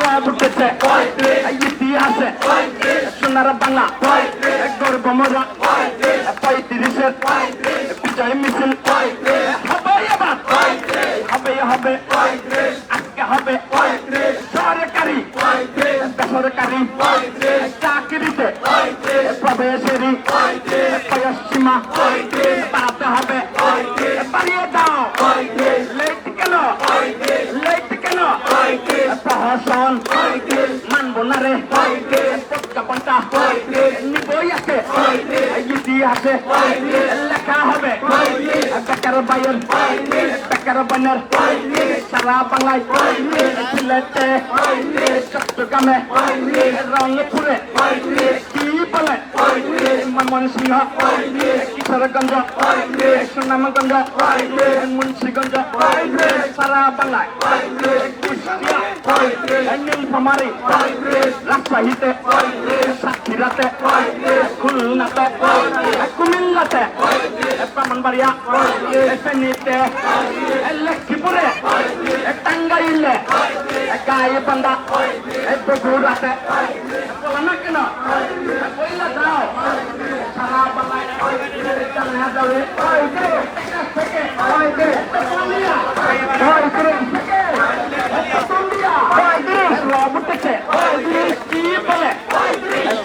রব উঠেছে ইতিহাসে সোনার বাংলা গর্ব মোরা 35-এর বিজয় মিছিল হবে এবার হবে হবে আজকে হবে সরকারি বেসরকারি চাকরিতে প্রবেশেরই বয়সসীমা বাড়াতে হবে বাড়িয়ে দাও লেট কেন প্রহসন মানবো না রে প্রজ্ঞাপনটা নিবই আছে ইতিহাসে লেখা হবে বেকার বাইয়ের বেকার বানের সারা বাংলায় সিলেটে চট্টগ্রামে রংপুরে কি বলে ময়মনসিংহ কিশোরগঞ্জ সুনামগঞ্জ মুন্সিগঞ্জ সারা বাংলায় কুষ্টিয়া নীলফামারী রাজশাহীতে সাতক্ষীরাতে খুলনাতে কুমিল্লাতে ব্রাহ্মণবাড়িয়া ফেনীতে লক্ষ্মীপুরে টাঙ্গাইলে গাইবান্ধা বগুড়াতে বলা না কেন বইলা দাও সারা বাংলায় জানা যাবে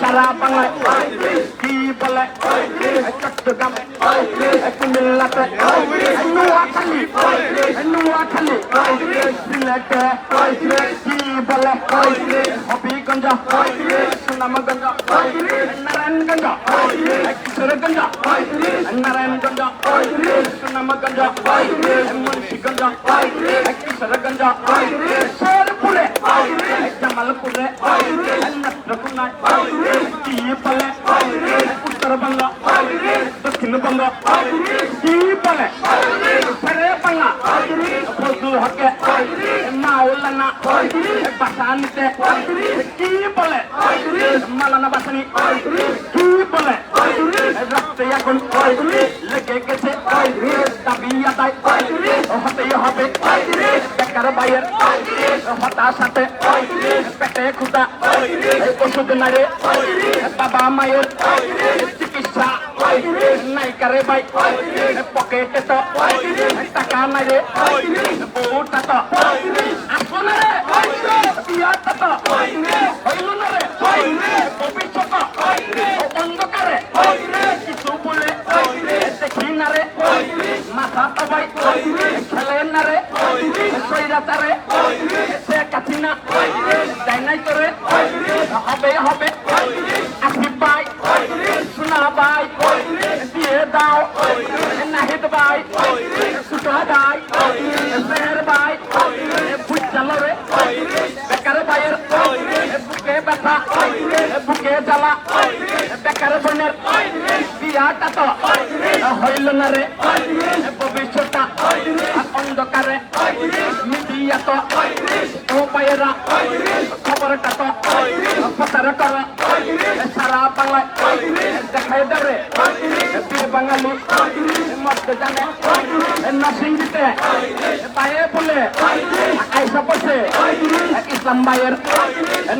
সারা বাংলায় কি বলে চট্টগ্রাম কুমিল্লাতে নোয়াখালী সিলেটে কি বলে হবিগঞ্জ সুনামগঞ্জ নারায়ণগঞ্জ কিশোরগঞ্জ নারায়ণগঞ্জ সুনামগঞ্জ মুন্সিগঞ্জ কিশোরগঞ্জ শেরপুরে জামালপুরে নেত্রকোনায় কি বলে উত্তরবঙ্গ দক্ষিণবঙ্গ কি বলে শেরে বাংলা ফজলুল হকে মাওলানা বাসানিতে কি বলে মাওলানা বাসানি কি বলে রক্তে এখন লেগে গেছে দাবি আদায় হতেই হবে বেকার বাইয়ের হতাশাতে পেটে খুদা ওষুধ নারে বাবা মায়ের চিকিৎসা নাই কারে ভাই পকেটে তো টাকা নাই রে বউটা তো আসবো না রে বিয়াটা তো হইল না রে ভবিষ্যৎ অন্ধকারে কিছু বলে দেখি না রে মাথা তো ভাই খেলে না রে সৈরাচারে সে কাছি না যাই নাই তোরে হবে হবে আসিফ ভাই সোনা ভাই দিয়ে দাও নাহিদ ভাই সুটা ভাই মেহের ভাই বুঝালো রে বেকার ভাইয়ের বুকে ব্যথা বুকে জ্বালা বেকার বোনের বিয়াটা তো হইল না রে ভবিষ্যৎটা অন্ধকারে মিডিয়া তো উপায়েরা খবরটা তো প্রচার কর সারা বাংলায় দেখাই দেবে বীর বাঙালি মরতে জানে নরসিংদীতে পায়ে বলে আইসা বসে ইসলাম ভাইয়ের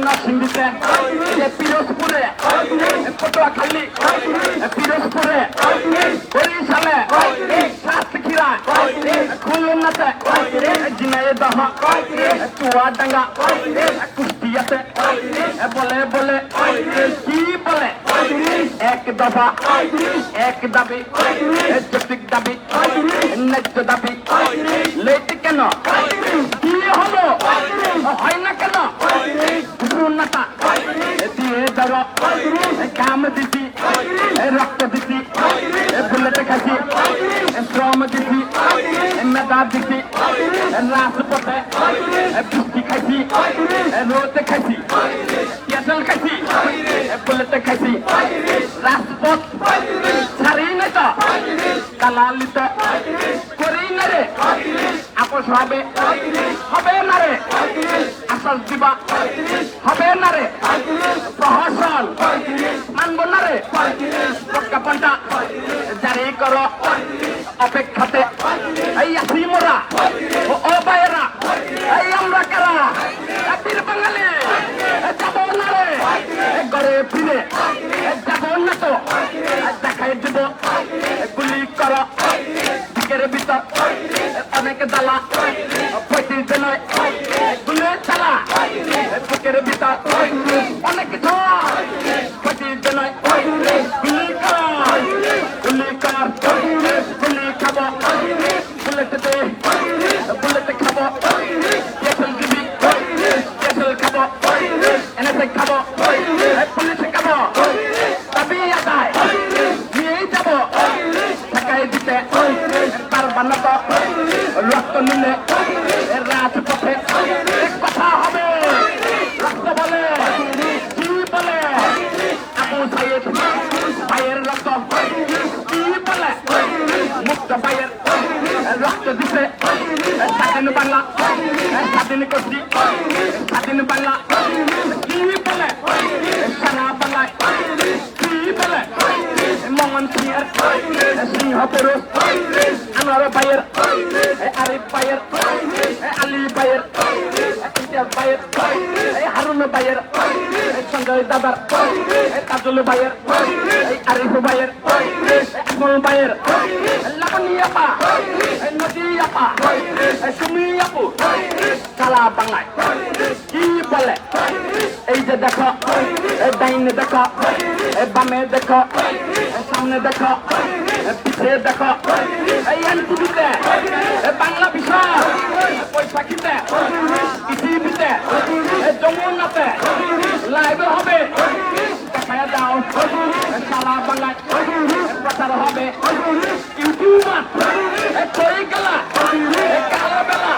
নরসিংদীতে পিরোজপুরে পটুয়াখালী পিরোজপুরে বরিশালে সাতক্ষীরা খুলনাতে ঝিনাইদহ চুয়াডাঙ্গা কুষ্টিয়াতে বলে বলে কি বলে এক দফা এক দাবি যৌক্তিক দাবি ন্যায্য দাবি লেট কেন কি হলো হয় না কেন নেতা দিয়ে ধরো কাম দিছি রক্ত দিছি বুলেটে খাইছি শ্রম দিছি মেধা দিছি রাজপথে বৃষ্টি খাইছি রোদে খাইছি পেট্রোল খাইছি বুলেটে খাইছি রাজপথ ছাড়ি নাই তো দালালিত করি না রে আপোষ হবে হবে না রে আশ্বাস দিবা হবে না রে প্রহসন মানব না রে প্রজ্ঞাপনটা জারি করো অপেক্ষাতে এই আসি মোরা ও বাইরা এই আমরা কারা বীর বাঙালি থেকে দালা 35 জনের গুলি চালা বুকের ভিতর অনেক কিছু 35 জনের গুলি কর গুলি কর গুলি খাবো বুলেটে খাবো কেসল দিবি কেসল খাবো এনেতে খাবো পুলিশে খাবো তবে আদায় নিয়েই যাবো ঠেকাই দিতে তার বানাতো রক্ত নিলে রাজপথে কথা হবে রক্ত বলে কি বলে আবু সাইদ ভাইয়ের রক্ত কি বলে মুক্ত ভাইয়ের রক্ত দিছে স্বাধীন বাংলা স্বাধীন করছি স্বাধীন বাংলা কি বলে সারা বাংলায় কি বলে মোহন সিংহের সিংহ পুরুষ আনোয়ার ভাইয়ের আরিফ ভাইয়ের আলী ভাইয়ের ইমতিয়াজ ভাইয়ের হারুন ভাইয়ের সঞ্জয় দাদার তাজুল ভাইয়ের আরিফ ভাইয়ের আকমল ভাইয়ের লাবণী আপা নদী আপা সুমি আপু সারা বাংলায় কি বলে এই যে দেখো ডাইনে দেখো বামে দেখো সামনে দেখো পিছে দেখো এই এনটিভিতে বাংলা বিষয় বৈশাখীতে ইটিভিতে যমুনাতে লাইভে হবে দেখায় দাও সারা বাংলায় প্রচার হবে ইউটিউবার কই গেলা কালো বেলা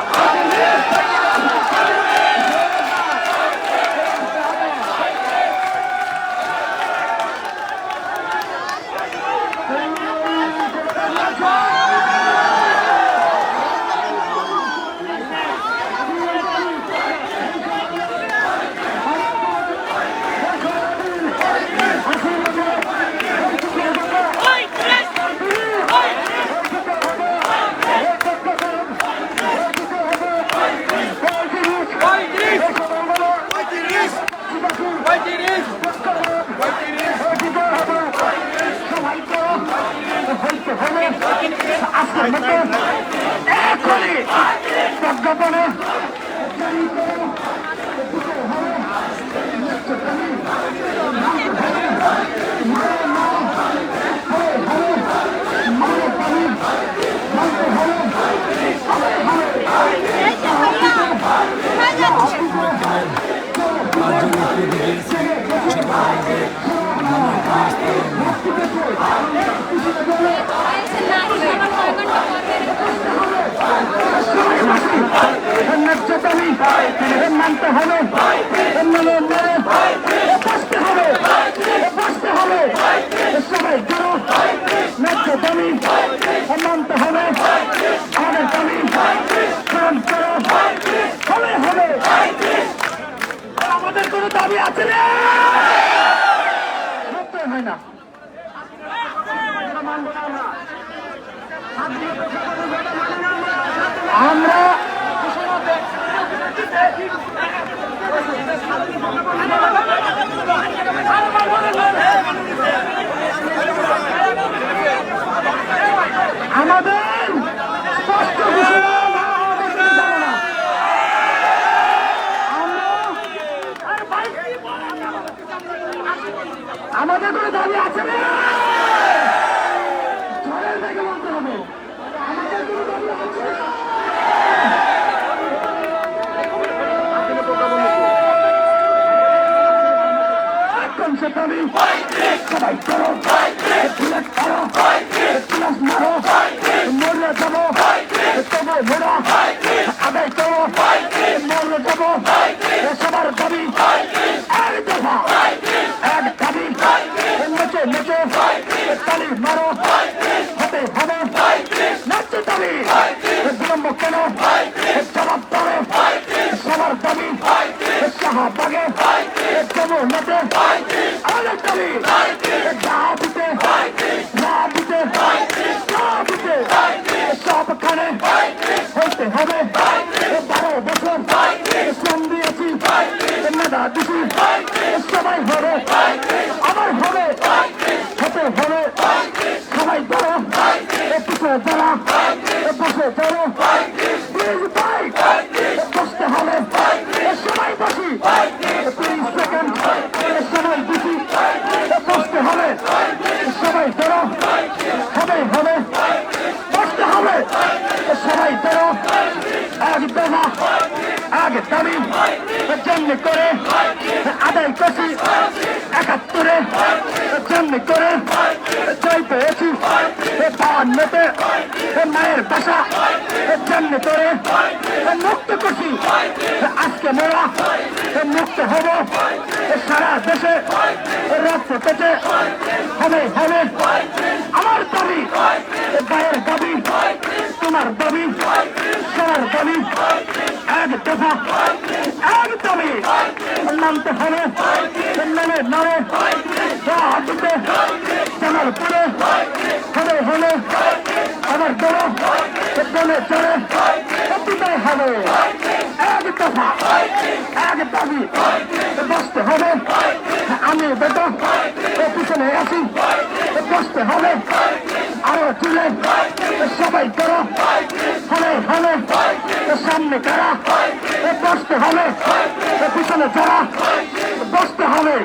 মানতে হবে বসতে হবে সবাই জড়ো ন্যায্য দাবি মানতে হবে আমাদের দাবি পূরণ করো হবে আমাদের কোনো দাবি আছে না হয় না আমরা আমাদের স্পষ্ট আমাদের কোনো দাবি আছে না ঝড়ের বেগে বলতে হবে আমাদের কোনো দাবি আছে সবাই করো পুলিশ করো পুলিশ মারো মরে যাবো তবু মোড়া আদায় করো মরে যাবো সবার দাবি এক দফা এক দাবি নেচে নেচে তালি মারো হতে হবে নাচতে দাবি বিলম্ব কেন জবাব দাও সবার দাবি শাহবাগে যমুনাতে আমাদের দাবি সবখানে হইতে হবে 12 বছর শ্রম দিয়েছি মেধা দিছি সবাই হবে আবার হবে হতে হবে সবাই ধরো পিছিয়ে যারা বসে ধরো যেমনি করে আদায় করছি 71-এ, যেমনি করে জয় পেয়েছি 52-তে মায়ের বাসা, যেমনি করে মুক্ত করছি আজকে মোরা মুক্ত হব সারা দেশে রক্ত পেটে হবে হবে আমার দাবি, গায়ের দাবি, তোমার দাবি, সবার দাবি, এক দফা এক দাবি মানতে হবে, মেনে নড়ে দিতে জামালপুরে হবে হবে আমার দল দলে চড়ে দিতে হবে, এক দফা এক দাবি বসতে হবে, আমি বেটা পিছনে আসি বসতে হবে, আরো তুলে সবাই করো হবে হবে সামনে কারা বসতে হবে, পিছনে যারা বসতে হবে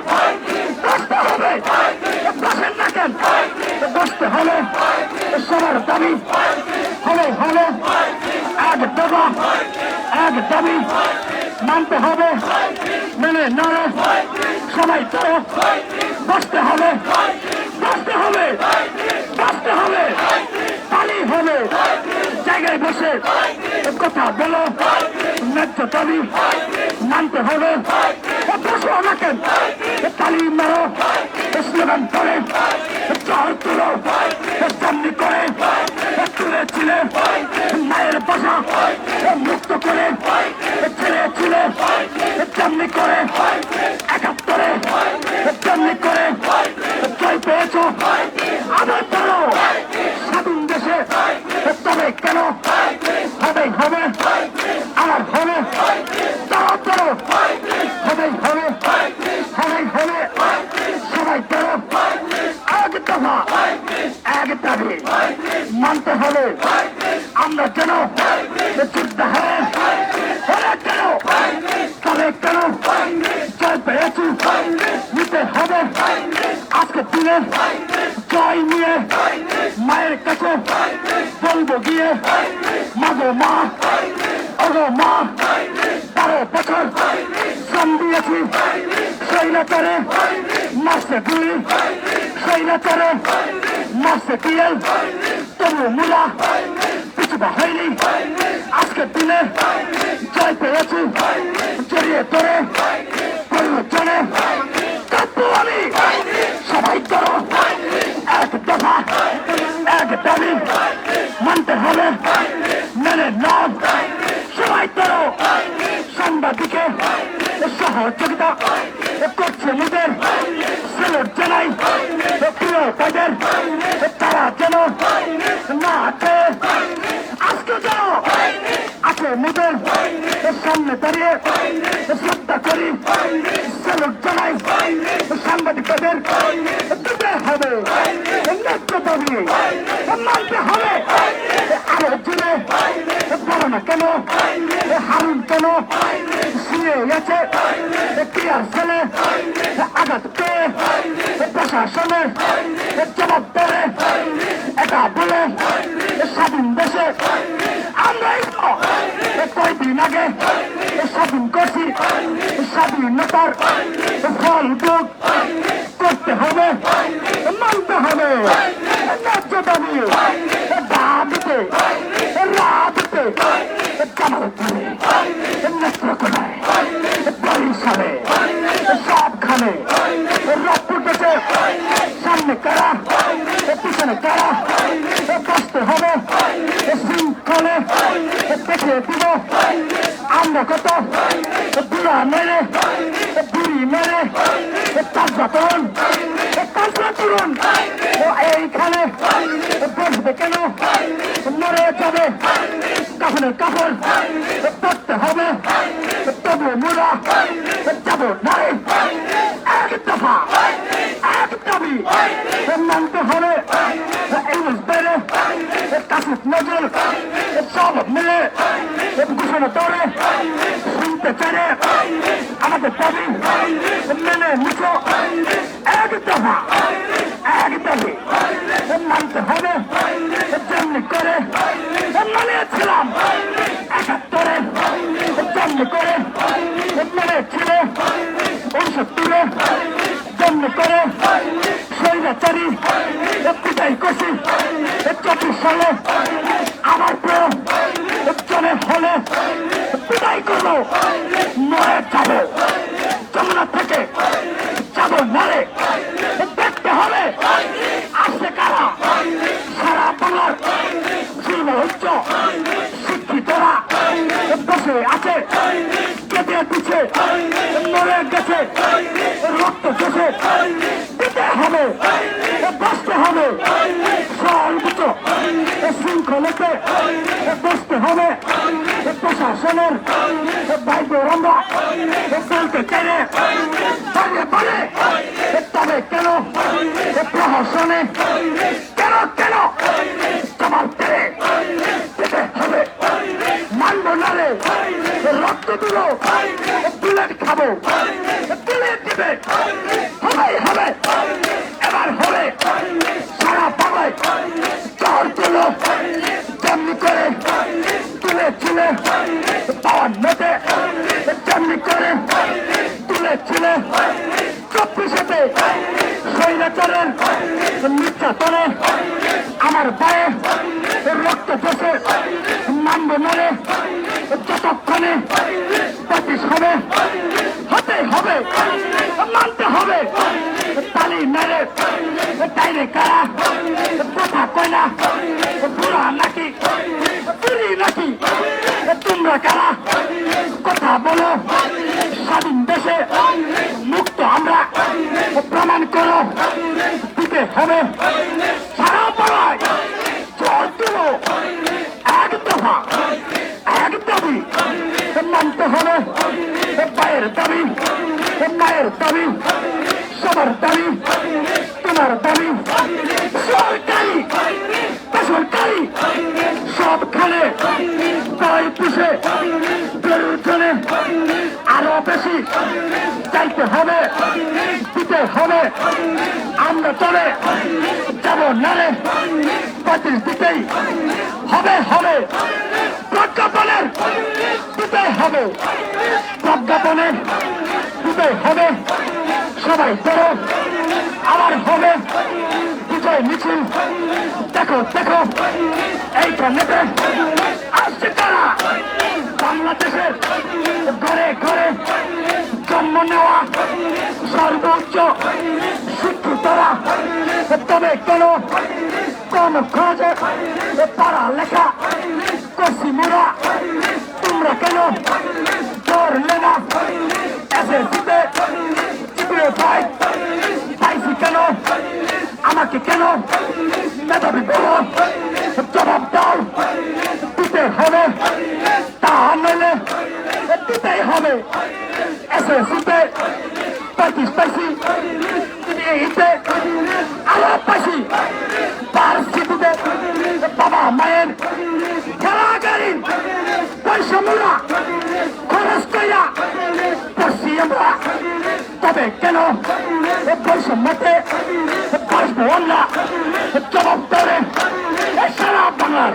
বসতে হবে, বসেন না কেন বসতে হবে, সবার দাবি হবে হবে এক দফা এক দাবি মানতে হবে, মেনে নড়ে সবাই করো বসতে হবে বসতে হবে বসতে হবে, তালি হবে জায়গায় বসে কথা বলো, ন্যায্য দাবি মানতে হবে, বসো না কেন তালি মারো স্লোগান করে চর তুলো সামনে করে তুলে ছিলে মায়ের বাসা মুক্ত করে ছেড়ে ছিলে যেমনি করে 71-এ যেমনি করে জয় পেয়েছো আবার করো স্বাধীন দেশে, তবে কেন হবে হবে আমার হবে তারা করো হবে হবে হবে হবে সবাই করো এক দফা এক দাবি মানতে হবে, আমরা যেন যুদ্ধ হয়ে কেন তবে কেন জয় পেয়েছি নিতে হবে আজকে দিনে জয় নিয়ে মায়ের কাছে বলবো গিয়ে মাগো মা ওগো মা 12 বছর শ্রম দিয়েছি স্বৈরাচারে মাসে গুলি স্বৈরাচারে মাসে পিএল তবু মূলা পিছুবা হয়নি আজকের দিনে জয় পেয়েছি জড়িয়ে ধরে পরিবর্তনে কাঁদবো আমি সবাই করো এক দফা এক দাবি মানতে হবে, মেনে নাও সবাই করো সাংবাদিকে সহযোগিতা করছে নিজের সেলুট জানাই প্রিয় তাদের তারা যেন না আছে আজকে যেন আছে নিজের সামনে দাঁড়িয়ে শ্রদ্ধা করি সেলুট জানাই সাংবাদিকদের দিতে হবে ন্যায্য দাবি মানতে হবে, আরো জুড়ে বলো না কেন হারুন কেন শুয়ে গেছে ক্রিয়ার ছেলে আঘাত পেয়ে প্রশাসনের জবাব দেবে এটা বলে স্বাধীন দেশে আমরাই তো কয়েকদিন আগে স্বাধীন করছি, স্বাধীনতার ফল ভোগ করতে হবে মানতে হবে ন্যায্য দাবি দাবিতে রাবিতে জামালপুরে নেত্রকোনায় বরিশালে সবখানে রক্ত গেছে সামনে কারা পিছনে কারা বসতে হবে শৃঙ্খলে দেখে দিব আমরা কত বুড়া মেরে বুড়ি মেরে তাজা তরুণ এইখানে বসবে কেন মরে যাবে কাফনের কাপড় পড়তে হবে তবু মোরা যাব নাই এক দফা এক দাবি মানতে হবে, ইংলিশ বেড়ে কাশিফ নজরুল সব মিলে ঘোষণা করে শুনতে চারে আমাদের দাবি মেনে নিচ এক দফা এক দাবি মানতে হবে, যেমনি করে মানিয়েছিলাম 71-এ যেমনি করে 69-এ যেমনি করে স্বৈরাচারী বিদায় করছি 24 সালে আমার প্রিয় জনের হলে বিদায় করবো মরে যাবো যমুনা থেকে যাবো নরে দেখতে হবে আসছে কারা সারা বাংলার উচ্চ শিক্ষিতরা বসে আছে কেটে দিচ্ছে মরে গেছে রক্ত গেছে দিতে হবে বসতে হবে সর্বোচ্চ শৃঙ্খলাতে বসতে হবে প্রশাসনের বাইরে আমরা বলতে চাইলে পারে পারে তবে কেন প্রশাসনে কেন কেন জবাব দেবে দিতে হবে মানব না রে রক্ত দিল বুলেট খাবো তুলে দিবে হবেই হবে এবার হবে সারা বাংলায় চর তুল তেমনি করে তুলে তুলে পাওয়ার নেতে তেমনি করে তুলে তুলে 24-এতে স্বৈরাচারের নির্যাতনে আমার পায়ে রক্ত বসে মানব নরে যতক্ষণে প্রতিশ হবে হতে হবে মানতে হবে তালি মেরে তাইরে কারা কথা কয় না বুড়া নাকি বুড়ি নাকি তোমরা কারা কথা বলো স্বাধীন দেশে মুক্ত আমরা প্রমাণ করো দিতে হবে সারা পাড়ায় চল তুলো এক দফা এক দাবি মানতে হবে পায়ের দাবি মায়ের দাবি সবার দাবি তোমার দাবি সরকারি বেসরকারি সবখানে দই পুষে প্রয়োজনে আরো বেশি চাইতে হবে দিতে হবে আমরা চলে যাব নারে 35 দিতেই হবে হবে প্রজ্ঞাপনের দিতে হবে প্রজ্ঞাপনের দিতে হবে সবাই ধরো আবার হবে বিজয় মিছিল দেখো দেখো এইখানেতে আসছে তারা বাংলাদেশের ঘরে ঘরে জন্ম নেওয়া সর্বোচ্চ শিক্ষিতরা তবে কেন কোন খোঁজে পড়ালেখা করছি মোরা তোমরা কেন ধরলে না এসএসসিতে চিপড়ে ভাই পাইছি কেন আমাকে কেন মেধাবী বলো জবাব দাও দিতে হবে তা নইলে দিতেই হবে এসএসসিতে 35 পাইছি এইতে আরো পাইছি পার্সিটিতে বাবা মায়ের খেলা গাড়ি পয়সা মোড়া খরচ কইরা পড়ছি আমরা তবে কেন বৈষম্যতে বসবো আমরা জবাব ধরে সারা বাংলার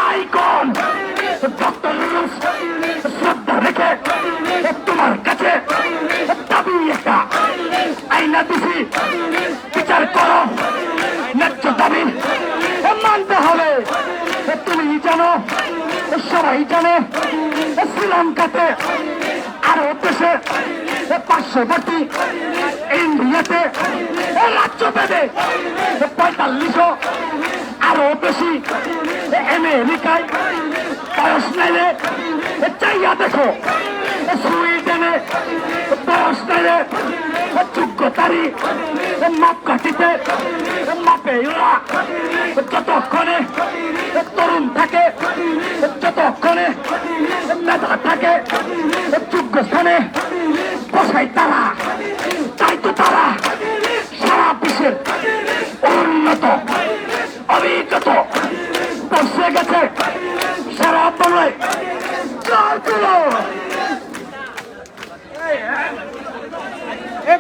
আইকন ডক্টর ইউনূস শ্রদ্ধা রেখে তোমার কাছে দাবি একটা আইনা দিছি বিচার করো ন্যায্য দাবি মানতে হবে তুমি জানো সবাই জানে শ্রীলঙ্কাতে আরো দেশে পার্শ্ববর্তী ইন্ডিয়াতে রাজ্য বেঁধে 4500 আরো বেশি আমেরিকায় বয়স নাইলে চাইয়া দেখো সুইডেনে বয়স নাইলে যোগ্যতারি মাপ কাটিতে মাপে ওরা যতক্ষণে তরুণ থাকে যতক্ষণে মেধা থাকে যোগ্য স্থানে বসাই তারা তাই তো তারা সারা বিশ্বের উন্নত অভিজ্ঞত বসে গেছে সারা বাংলায়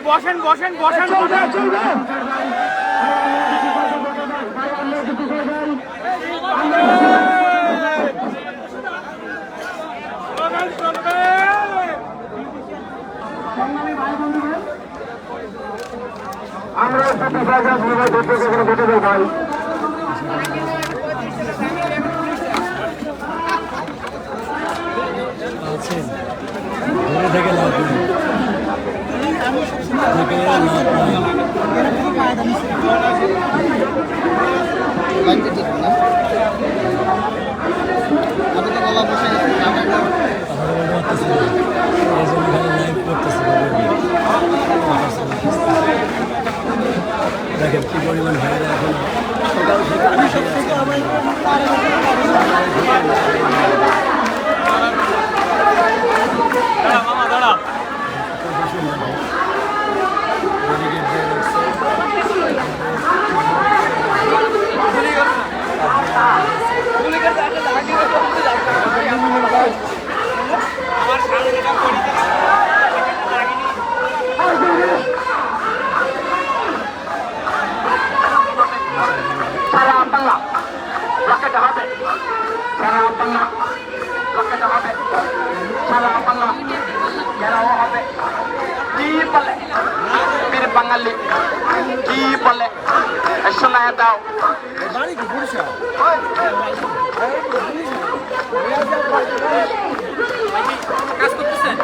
বসেন বসেন বসেন চলবে চলবে সংগ্রামী ভাই আমরা দুটি জায়গা ভূমিকা ধরতে কখনো ঘটে যাই ভাই। ধরে থেকে লাভ নেই, থেকে লাভ নাই। লাইনটা ঠিক না, আমি তো গলা বসে দেখেন কি পরিমাণ ভাইরা এখন সকাল থেকে সারা বাংলা রকেট হবে, সারা বাংলা রকেট হবে, সারা বাংলা ঘেরাও হবে। কি বলে বীর বাঙালি, কি বলে শোনায় দাও। বাড়ি কি বরিশাল? কাজ করতেছেন?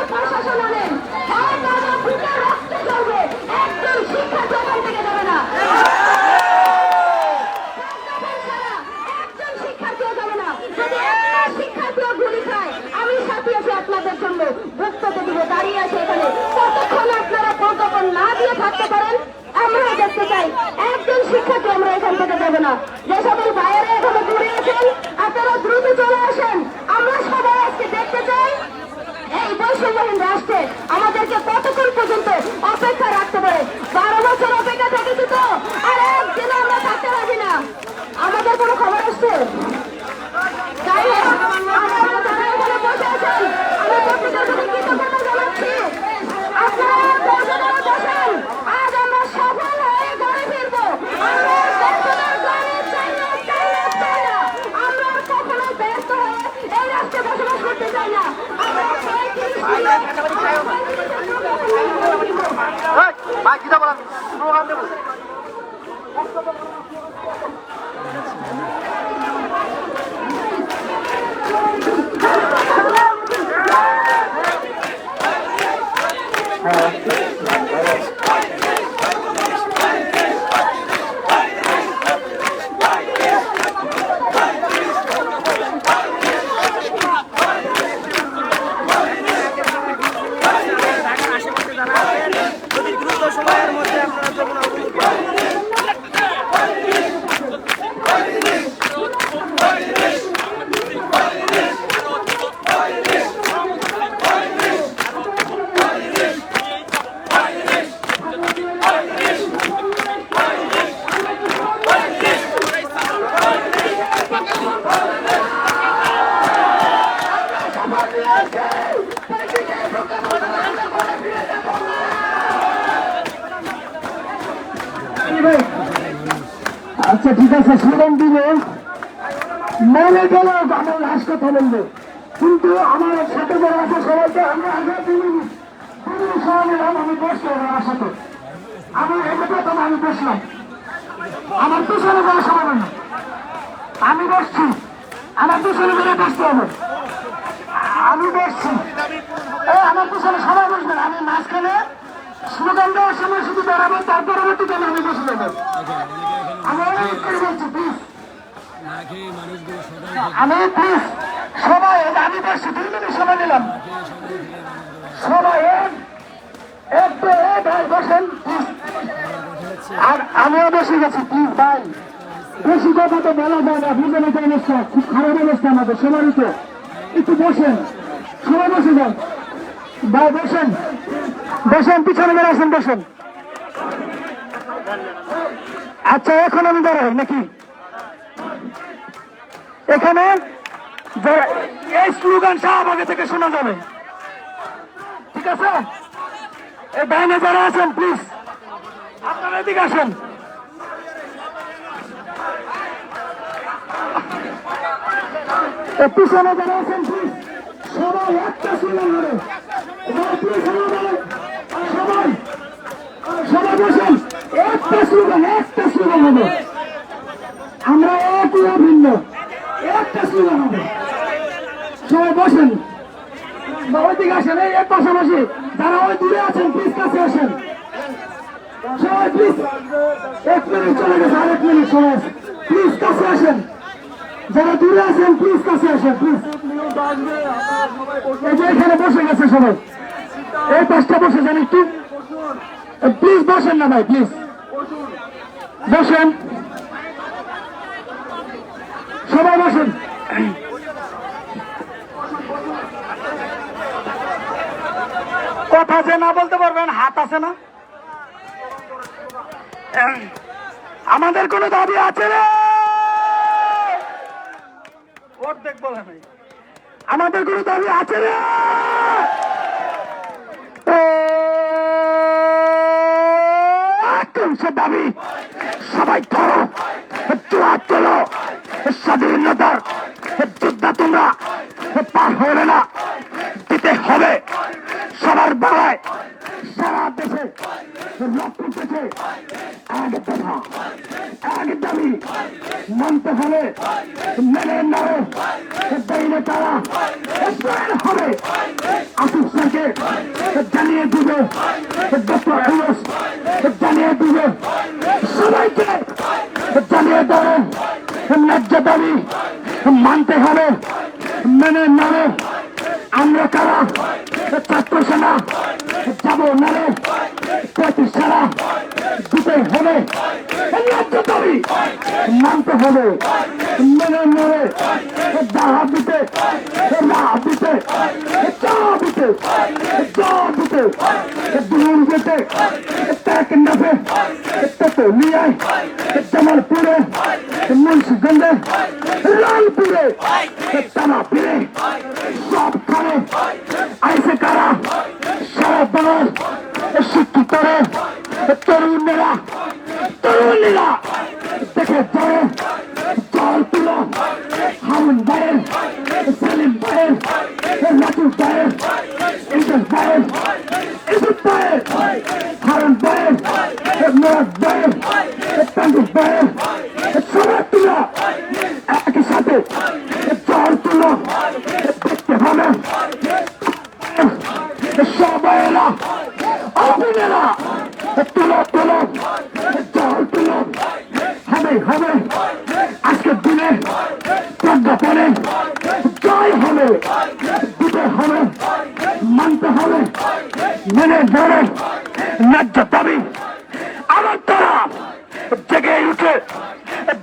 আমি সাথে আছি আপনাদের জন্য, বক্তব্য দিব, দাঁড়িয়ে আছে এখানে। কতক্ষণ আপনারা প্রজ্ঞাপন না দিয়ে থাকতে পারেন আমরা দেখতে চাই। একজন শিক্ষার্থী আমরা এখান থেকে দেবো না। যে সকল বাইরে এখনো দূরে আছেন আপনারা দ্রুত চলে আসেন। আমরা সবাই আজকে দেখতে চাই এই বৈষম্যহীন রাষ্ট্রে আমাদেরকে কতক্ষণ পর্যন্ত অপেক্ষা রাখতে পারে। 12 বছর অপেক্ষা থেকেছি তো, আর একদিন আমরা থাকতে রাজি না। আমাদের কোনো খবর আসছে? যাই হোক, আপনারা যারা এখানে বসে আছেন আমি প্রত্যেকের প্রতি কৃতজ্ঞতা জানাচ্ছি। আপনারা বসেন, আজ আমরা সফল হয়ে ঘরে ফিরবো। আমরা ব্যর্থতার ঘরে চাই না, চাই না, চাই না। আমরা কখনো ব্যর্থ হয়ে এই রাষ্ট্রে বসবাস করতে চাই না। আমরা ভাই কি বলেন স্লোগান দেবো। যদি দ্রুত সময়ের মধ্যে আপনারা যমুনা আচ্ছা ঠিক আছে, স্লোগান দিলে মনে গেল আমার লাশ কথা বলবে, কিন্তু আমার সাথে যারা আছে সবাইকে আমরা আগে আমি বসলাম আমার সাথে। আমি এটা প্রথম আমি বসলাম, আমার পিছনে যাওয়া সমাধান না। আমি বসছি, আমার পিছনে বেড়ে বসতে হবে। আমি বসছি, আমার পিছনে সবাই বসবেন। আমি মাঝখানে স্লোগান দেওয়ার সময় শুধু দাঁড়াবো, তার পরবর্তীতে আমি বসে যাবো। আমি অনেক করে বলছি প্লিজ, আমি প্লিজ সবাই আমি বসছি, 2 মিনিট সময় নিলাম। সবাই ভাই বসেন প্লিজ। আর আমিও বসে গেছি প্লিজ ভাই, বেশি কথা তো বলা যায় না, বুঝে নিতে অবস্থা খুব খারাপ অবস্থা আমাদের সবারই। তো একটু বসেন, সবাই বসে যান ভাই, বসেন বসেন, পিছনে বেড়ে আসেন, বসেন। আচ্ছা এখন আমি দাঁড়াই নাকি এখানে? এই স্লোগান শাহবাগে থেকে শোনা যাবে, ঠিক আছে? এই ব্যানে যারা আছেন প্লিজ আপনারা এদিকে আসেন। পিছনে যারা আছেন প্লিজ সবাই একটা স্লোগান ধরে সবাই সবাই বসেন, একটা স্লোগান হবে, আমরা একই ভিন্ন, একটা স্লোগান হবে। সবাই বসেন, ওইদিকে আসেন, এই এক পাশাপাশি যারা ওই দূরে আছেন প্লিজ কাছে আসেন। সবাই প্লিজ, 1 মিনিট চলে গেছে, আরেক মিনিট সবাই প্লিজ কাছে আসেন। যারা দূরে আছেন প্লিজ কাছে আসেন, প্লিজ। এই যে এখানে বসে গেছে সবাই, এই পাশটা বসে যান একটু, প্লিজ বসেন না ভাই, প্লিজ বসেন, সবাই বসেন। কথা যে না বলতে পারবেন, হাত আছে না? আমাদের কোন দাবি আছে না? অর্ধেক বলে নাই। আমাদের কোন দাবি আছে না? সে দাবি সবাই করো, জোয়ার তোলো, স্বাধীনতার যোদ্ধা তোমরা পার হবে না, দিতে হবে সবার বেলায়, সারা দেশে রক্ত পেছে এক দফা এক দাবি মানতে হবে, মেনে নেবে দেয়নি তারা হবে। আসিফ স্যারকে জানিয়ে দিবে, ডক্টর ইউনূস জানিয়ে দিবে, সবাইকে জানিয়ে দেবে ন্যায্য দাবি মানতে হবে, মেনে নেবে। আমরা কারা ছাত্র সেনা যাবো নারে 35 সালা দিতে হবে, ন্যায্য দাবি মানতে হবে, মেনে নেবে। দাহা দিতে, রাহ দিতে, চা দিতে, জল দিতে, দূর যেতে, ত্যাগ নেবে, তেতুলিয়ায়, জামালপুরে, মুন্সিগঞ্জে, লালপুরে, তারাপীরে, সবখানে আইসে কারা সারা বাংলার শিক্ষিতরা, তরুণেরা, তরুণীরা দেখে যাবে জল তুলো, হারুন ভাইয়ের, সেলিম ভাইয়ের, রাজু ভাইয়ের, ইন্দ্র ভাইয়ের, ইসুফ ভাইয়ের, হারুন ভাইয়ের, মুরাদ ভাইয়ের, তান্দুর ভাইয়ের, সবাই তুলো একই সাথে জল তুলো, দেখতে হবে সবাই এরা অভিনেরা, তুলো তুলো জল তুলো, হবে হবে আজকের দিনে প্রজ্ঞাপনে জয় হবে, দিতে হবে, মানতে হবে, মেনে ধরে ন্যায্য দাবি। আমার তারা জেগে উঠে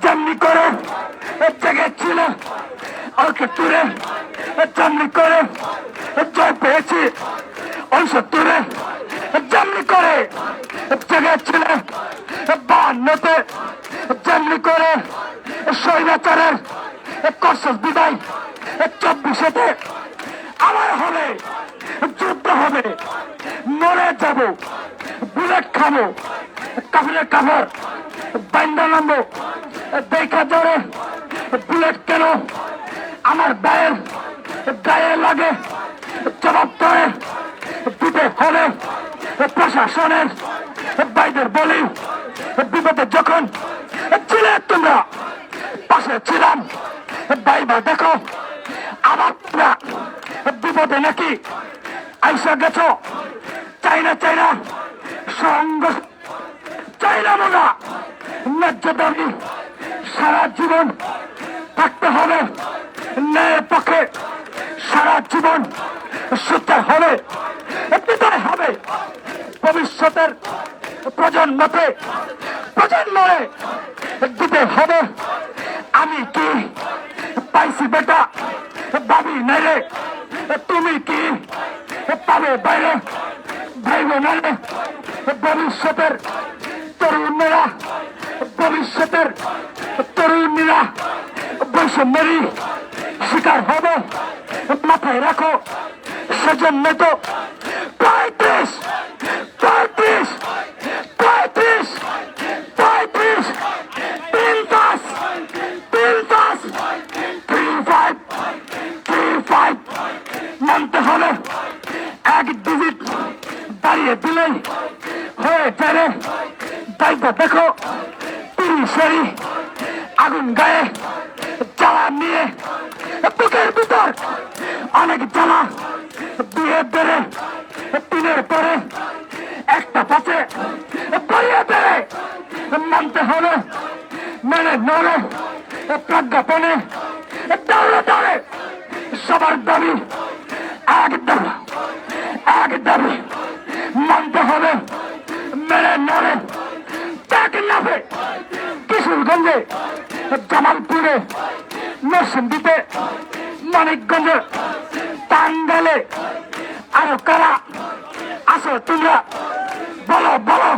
যেমনি করে জেগেছিল, ওকে তুলে যেমনি করে জয় পেয়েছি, 69-এ যেমনি করে জেগেছিল, 52-তে যেমনি করে স্বৈরাচারের কর্ষস বিদায়, 24-এতে আমার হবে, যুদ্ধ হবে, মরে যাব, বুলেট খাবো, কাফিরের কাফর বাইন্দা নামবো, দেখা জোরে বুলেট কেন আমার গায়ের গায়ে লাগে, জবাব করে দিতে হবে। প্রশাসনের বাইদের বলি, বিপদে যখন ছিলে তোমরা পাশে ছিলাম, বাইবা দেখো আবার তোমরা বিপদে নাকি আইসা গেছো। চাইনা চাইনা সঙ্গ চাইনা মোনা ন্যায্য দাবি সারা জীবন থাকতে হবে, ন্যায়ের পক্ষে সারা জীবন সোচ্চার হবে, বিদায় হবে ভবিষ্যতের প্রজন্মতে, প্রজন্মে দিতে হবে। আমি কি পাইছি বেটা ভাবি নাইলে, তুমি কি পাবে বাইরে ভাইব নাইলে, ভবিষ্যতের তরুণেরা, ভবিষ্যতের তরুণীরা বৈষম্যেরই শিকার হবে, মাথায় রাখো। সেজন্য তো 35 35 35 35 35 35 35 মানতে হবে। এক ডিজিট দাঁড়িয়ে দিলেই হয়ে যাবে তাই তো দেখো তিরিশেরই আগুন গায়ে জ্বালা নিয়ে বুকের ভিতর অনেক জ্বালা দিয়ে বেড়ে তিনের পরে একটা পাশে পড়িয়ে বেড়ে মানতে হবে মেনে নড়ে প্রজ্ঞাপনে দৌড়ে দৌড়ে সবার দাবি এক দাবি মানতে হবে মেনে নড়ে ত্যাগ লাভে কিশোরগঞ্জে জামালপুরে নরসিংদীতে মানিকগঞ্জে টাঙ্গাইলে আরো কারা আসো তোমরা বলো বলো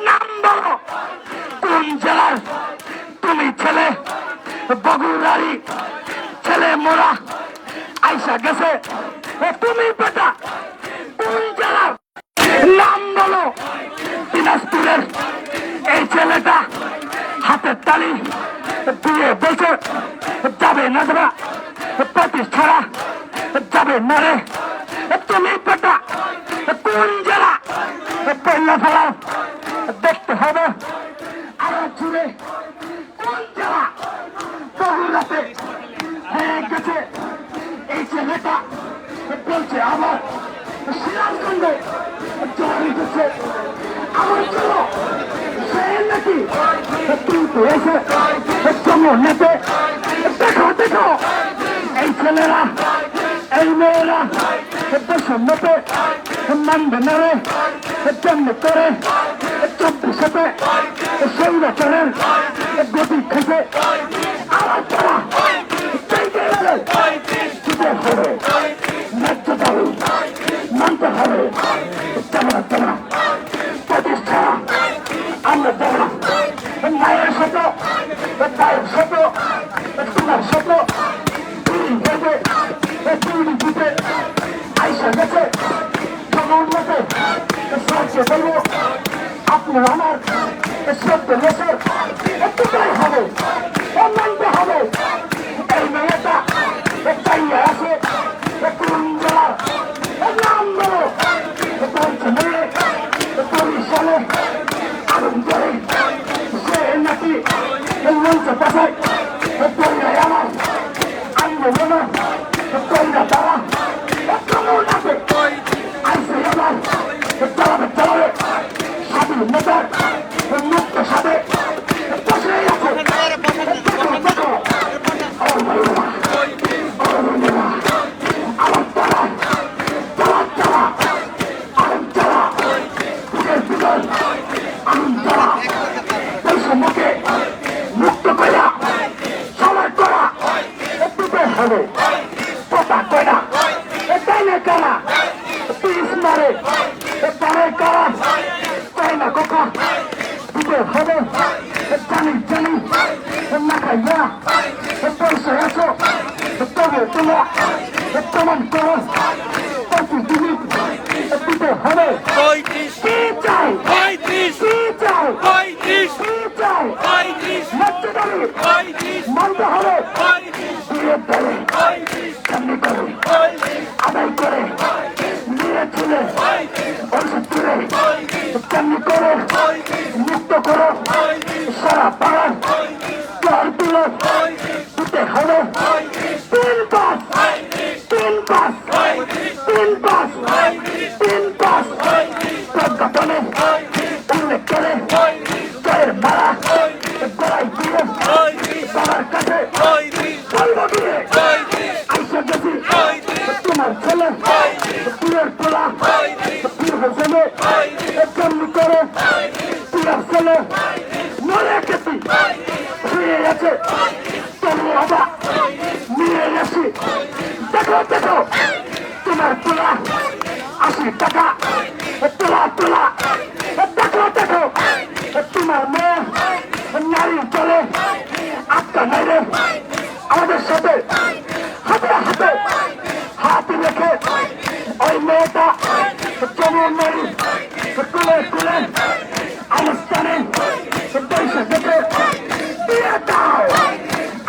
নাম বলো কোন জেলার তুমি ছেলে বগুড়ারি ছেলে মোরা আইসা গেছে তুমি বেটা কোন জেলার নাম বলো দিনাজপুরের এই ছেলেটা হাতের তালি দিয়ে বলছে যাবে না যাবে পঁচিশ ছাড়া যাবে না রে তুমি বেটা কোন জেলা বললে ফেলাও দেখতে হবে আরো জুড়ে কোন জেলা বগুড়াতে হয়ে গেছে এই ছেলেটা বলছে আবার সিরাজগঞ্জে জড়ি দিচ্ছে আমার চলো সে নাকি কিন্তু এসে জন্ম নেতে দেখো দেখো এই ছেলেরা এই মেয়েরা দেশের নেতে মানবে নেবে তেমনি করে 24-এ সেই বছরের গতি খেতে আমার চলা হবে ন্যায্য দাবি মানতে হবে চামড়া প্রতিষ্ঠা আমরা যারা মায়ের সাথে দায়ের সাথে তোমার সাথে দিতে আইসা গেছে সবার মতো সাহায্য করবো আপনার আমার সত্য দেশের একটুটাই হবে মানতে হবে এই মেয়েটা চাইয়া আছে কোন জেলার নাম বলো বলছে মেয়ে বরিশালে আগুন ধরে সে নাকি মঞ্চ পাশায় পরিণয় আমার আন্দোলন পরিণা তারা কেমন আছে আইসে এবার চালাবে স্বাধীন নেতার মুক্ত সাথে বসে আছে দেখো আমার তারা বৈষম্যকে মুক্ত করা সবার করা দিতে হবে কথা কয়না তাইলে কারা পিস মারে তারে কারা কয়না কথা দিতে হবে জানি না খাইয়া পয়সা আছো তবে তোমরা প্রমাণ করো প্রতিদিন দিতে হবে কি চাই মানতে হবে কেমনি করে আদায় করে নিয়ে চলে ওষুধ তুলে কেমনি করে মুক্ত করো সারা পাড়ার চর তুলে দিতে হবে 3 পাস প্রজ্ঞাপনে উল্লেখ করে জয়ের মারা গড়াই দিয়ে বাবার কাছে বলবো দিয়ে আইসা গেছি তোমার ছেলে পীরের পোলা পীর হোসেনে কেমনি করে পীরের ছেলে মরে গেছি শুয়ে গেছে তবু আবার নিয়ে গেছি দেখো তোমার পোলা 80 টাকা তোলা দেখো তোমার মেয়ে নারী চলে আটকা নাই রে আমাদের সাথে হাতে হাত রেখে ওই মেয়েটা যেমন নারী কুলে অনুষ্ঠানে পয়সা দেখে দিয়ে দাও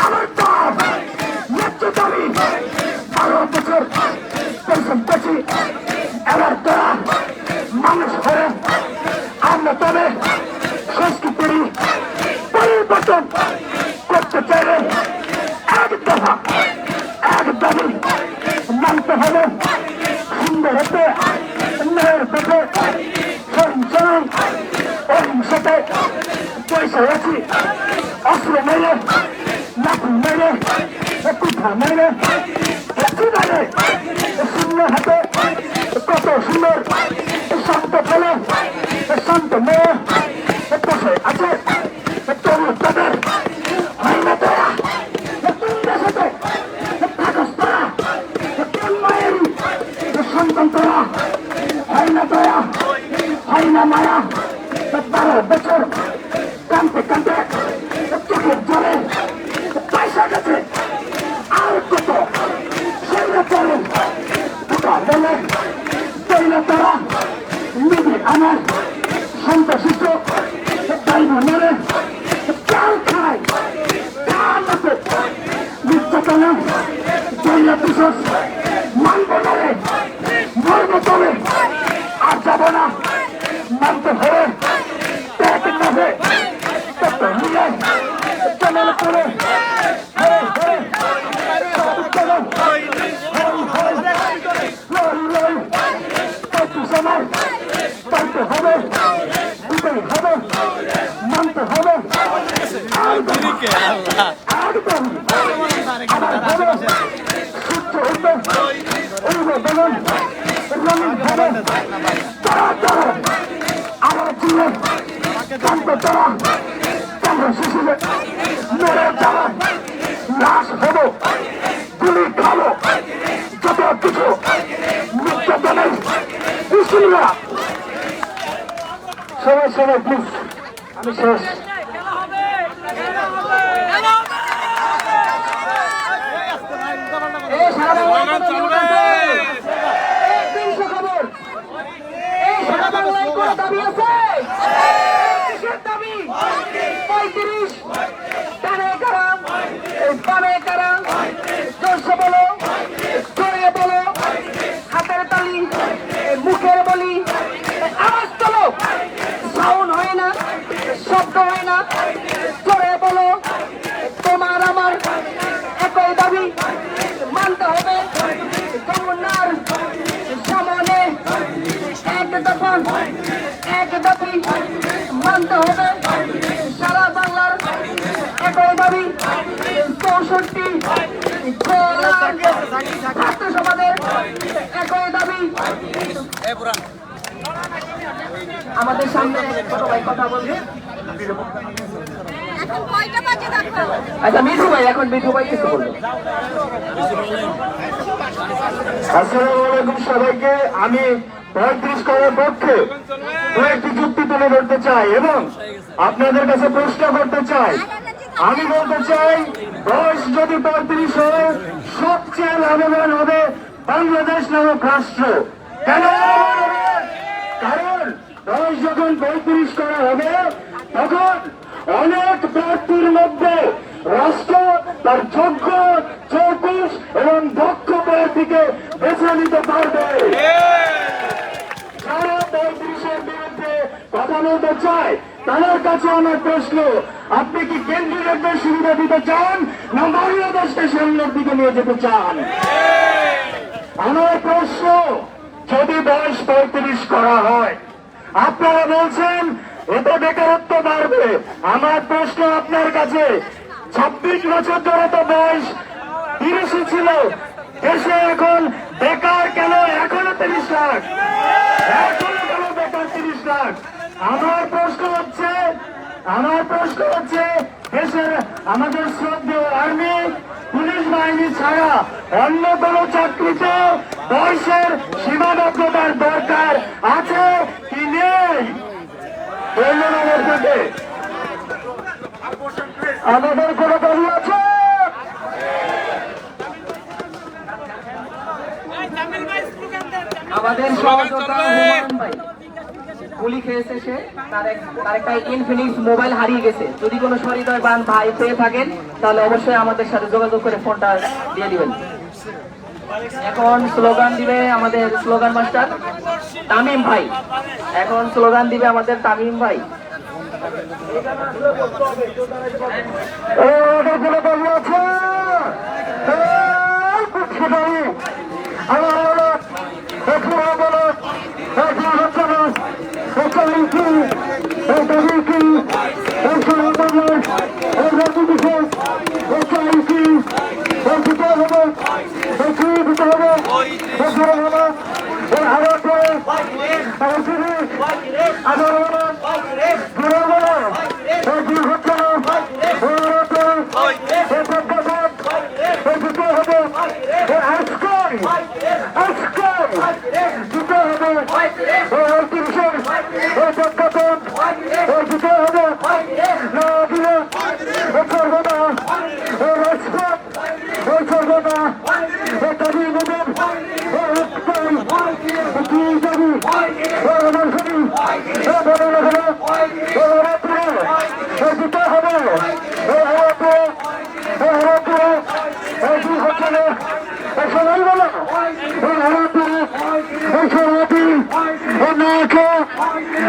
আমার বাপ ন্যায্য দাবি 12 বছর পরিশ্রম করছি এবার তোরা মানুষ হয়ে আমরা তবে সহিংস নয়, অহিংসতে পয়সা আছি, অস্ত্র মেরে, লাঠি মেরে, পিঠা মেরে, লাঠি মেরে, শূন্য হাতে কত সুন্দর শান্ত ছেলে, শান্ত মেয়ে বসে আছে, তরু তাদের আইনা তোরা, তোমরা সাথে থাকস তোরা, কোন মায়ের সন্তান তোরা, আইনা তোরা, আইনা মায়া, 12 বছর কানতে কানতে চোখের জলে পয়সা গেছে, আর কত সেটা চলে ওটা বলে তৈরি তারা নিজে আমার সন্ত্রাসিত দায়ী মেরে চাল খায়, তার মতো নির্যাতনে তৈরি বিশেষ মানব নয়, মর্ম তবে আর যাব না, মানতে হবে পেট নেবে তত নিয়ে চলে করে পাইতে হবে, দিতেই হবে, মানতে হবে, একদম আবার হবে, সূর্য উঠবে, উঠবে বেগুন, রঙিন হবে, তারা তারা আবার চিনে কানতে তারা কামড়ে শিশুরে মেরে যাওয়া, লাশ হবো, গুলি খাবো, যত কিছু নির্যাতনের বিশৃঙ্খলা। সবাই সবাই প্লিজ, আমি শেষ। এই সারা বাংলায় খবর, এই সারা বাংলায় কোনো দাবি আছে, কিসের দাবি? 35 টানে কারাম, বামে কারাম, জোরসে বলো, জোরে বলো, হাতের তালি, মুখের বলি, আওয়াজ তোলো, সাউন্ড হয় না, শব্দ হয় না, জোরে বলো, তোমার আমার একই দাবি মানতে হবে, যমুনার সামনে এক দফা এক দাবি মানতে হবে, সারা বাংলার একই দাবি, 64 ছাত্র সমাজের একই দাবি। আমাদের সামনে ছোট ভাই কথা বলবে। আচ্ছা মিঠু ভাই, এখন মিঠু ভাই কিছু বলবো। আসসালামু আলাইকুম সবাইকে। আমি 35 করার পক্ষে কয়েকটি যুক্তি তুলে ধরতে চাই এবং আপনাদের কাছে প্রশ্ন করতে চাই। আমি বলতে চাই, বয়স যদি 35 হয়, সবচেয়ে লাভবান হবে বাংলাদেশ নামক রাষ্ট্র। কেন? কারণ বয়স যখন 35 করা হবে, তখন অনেক প্রার্থীর মধ্যে রাষ্ট্র তার যোগ্য, চৌকুশ এবং দক্ষ প্রার্থীকে বেছে নিতে পারবে। যারা 35-এর বিরুদ্ধে কথা বলতে চায়, তাদের কাছে আমার প্রশ্ন, আপনি কি কেন্দ্রীয় সুবিধা দিতে চান না বাংলাদেশকে সামনের দিকে নিয়ে যেতে চান? আমার প্রশ্ন, যদি বয়স 35 করা হয়, আপনারা বলছেন এতে বেকারত্ব বাড়বে। আমার প্রশ্ন আপনার কাছে, 26 বছর ধরে তো বয়স 30 ছিল, দেশে এখন বেকার কেন এখনো 30 লাখ? এখনো কেন বেকার 30 লাখ? আমার প্রশ্ন হচ্ছে দেশের আমাদের শ্রদ্ধেয় আর্মি, পুলিশ বাহিনী ছাড়া অন্য কোনো চাকরিতে বয়সের সীমাবদ্ধতার দরকার আছে কি নেই? আমাদের কোনো দাবি আছে? আমাদের সহযোগিতা হুমায়ুন ভাই গুলি খেয়েছে, সে তার একটা ইনফিনিক্স মোবাইল হারিয়ে গেছে। যদি কোনো সহৃদয়বান ভাই পেয়ে থাকেন, তাহলে অবশ্যই আমাদের সাথে যোগাযোগ করে ফোনটা দিয়ে দিবেন। এখন স্লোগান দিবে আমাদের স্লোগান মাস্টার তামিম ভাই। এখন স্লোগান দিবে আমাদের তামিম ভাই। আমার আবার বলুন ঘুরে বলুন এই কি হচ্ছে না দিতে হবে আজকে দিতে হবে ঐতিহ্যের প্রজ্ঞাপন দিতে হবে না দিলে করবো না রাজপথ করবো না দাবি নেবেন কি দাবি আমার শরীর বলে হলো দিতে হবে হচ্ছে না সবাই বলো সভাপতি নায়কে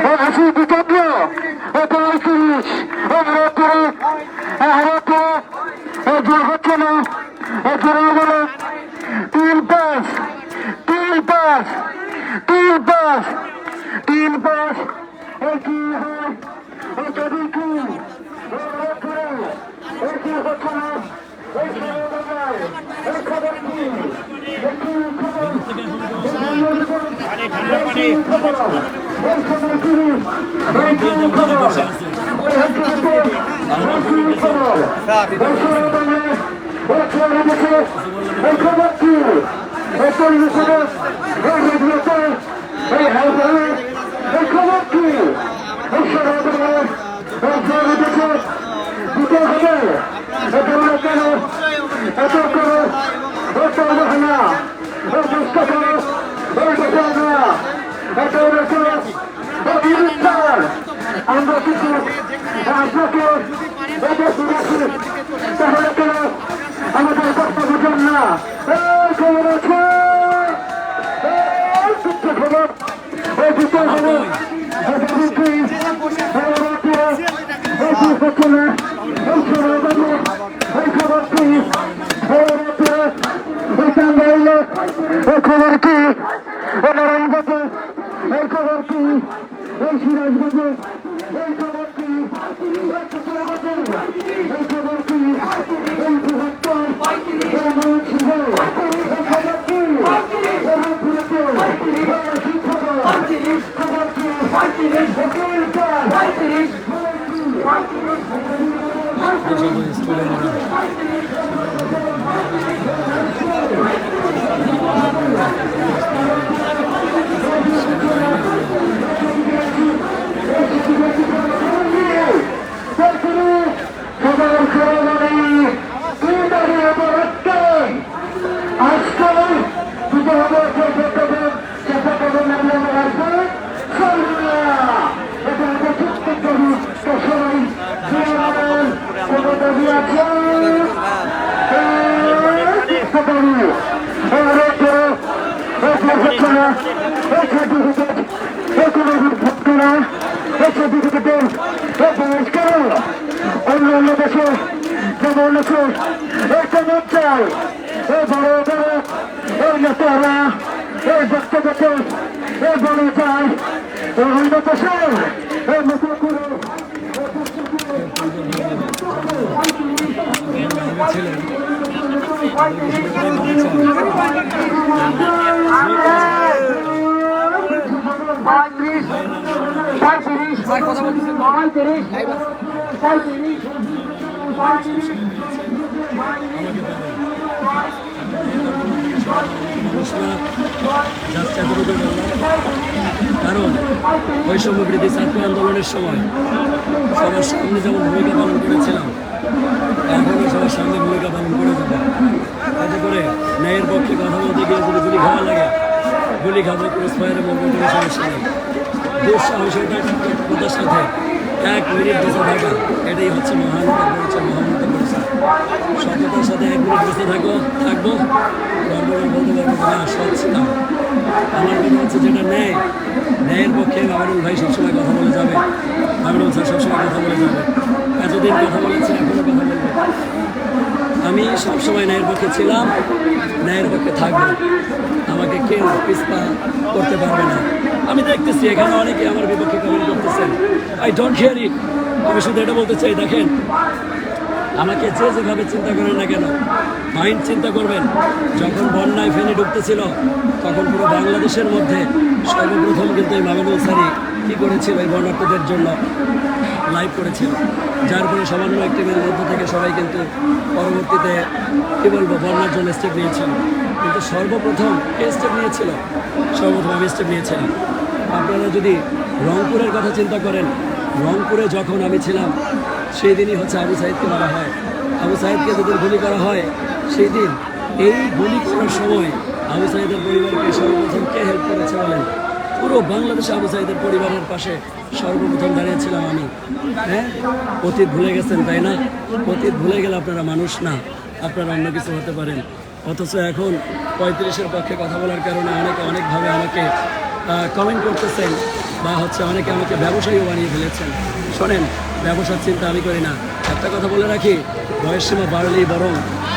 80 বিকেন্দ্র 35 হচ্ছে না বলো 3-5 কি হয় যদি কি হচ্ছে না আমরা কিছু আপনাকে তাহলে কেন আমাদের বক্তব্য দেন না খবর আছে খবর দিতে হবে খবর কি নারায়ণগঞ্জে এই খবর কি এই সিরাজগঞ্জে এই খবর কি এই খবর কি এই বৃহত্তর এই ময়ূরসিংহে এই খবর কি অন্যান্য দেশে যেমন আছে এই কেমন চাই এই বড় বড় এই নেতারা এই বক্তব্যকে এই বলে যায় এই অন্য দেশে এই মতো করে কারণ বৈষম্য বৃদ্ধি ছাত্র আন্দোলনের সময় সবার সামনে যেমন ভূমিকা পালন করেছিলাম এখনও সবার সামনে ভূমিকা পালন করে যাবো তাতে করে ন্যায়ের পক্ষে কথা বলতে গিয়ে যদি গুলি খাওয়া লাগে গুলি খাবো ক্রস ফায়ারে মরবো কোনো সমস্যা নেই দুঃসাহসিকতার সাথে 1 মিনিট বেঁচে থাকা এটাই হচ্ছে মহানতার পরিচয় মহানতার পরিচয় সততার সাথে 1 মিনিট বেঁচে থাকবো গর্বকে বলতে পারবো না সৎ ছিলাম আমার মনে হচ্ছে যেটা ন্যায়ের পক্ষে আমিনুল ভাই সবসময় কথা বলে যাবে আমিনুল স্যার সবসময় কথা বলে যাবে এতদিন কথা বলেছে এখনও কথা বলবে আমি সবসময় ন্যায়ের পক্ষে ছিলাম ন্যায়ের পক্ষে থাকবো আমাকে কেউ পিছপা করতে পারবে না আমি দেখতেছি এখানে অনেকে আমার বিপক্ষে কমেন্ট করতেছেন আই ডোন্ট কেয়ার ইট আমি শুধু এটা বলতে চাই দেখেন আমাকে যে যেভাবে চিন্তা করেন না কেন, মাইন্ড চিন্তা করবেন, যখন বন্যায় ফেনী ডুবতেছিল তখন পুরো বাংলাদেশের মধ্যে সর্বপ্রথম কিন্তু এই মামিনুল স্যারই কী করেছিল, এই বন্যার্থীদের জন্য লাইভ করেছিল, যার ফলে সামান্য একটি মেয়ের মধ্য থেকে সবাই কিন্তু পরবর্তীতে কী বলবো বন্যার জন্য স্টেপ নিয়েছিল। কিন্তু সর্বপ্রথম কে স্টেপ নিয়েছিল? সর্বপ্রথম আমি স্টেপ নিয়েছিলাম। আপনারা যদি রংপুরের কথা চিন্তা করেন, রংপুরে যখন আমি ছিলাম সেই দিনই হচ্ছে আবু সাইদকে মারা হয়। আবু সাইদকে যেদিন গুলি করা হয় সেই দিন এই গুলি করার সময় আবু সাইদের পরিবারকে সর্বপ্রথম কে হেল্প করেছে বলেন? পুরো বাংলাদেশে আবু সাইদের পরিবারের পাশে সর্বপ্রথম দাঁড়িয়েছিলাম আমি। হ্যাঁ, অতীত ভুলে গেছেন তাই না? অতীত ভুলে গেলে আপনারা মানুষ না, আপনারা অন্য কিছু হতে পারেন। অথচ এখন 35-এর পক্ষে কথা বলার কারণে অনেকে অনেকভাবে আমাকে কমেন্ট করতেছেন বা হচ্ছে অনেকে আমাকে ব্যবসায়ীও বানিয়ে ফেলেছেন। শোনেন, ব্যবসার চিন্তা আমি করি না। একটা কথা বলে রাখি, বয়সসীমা বাড়লেই বরং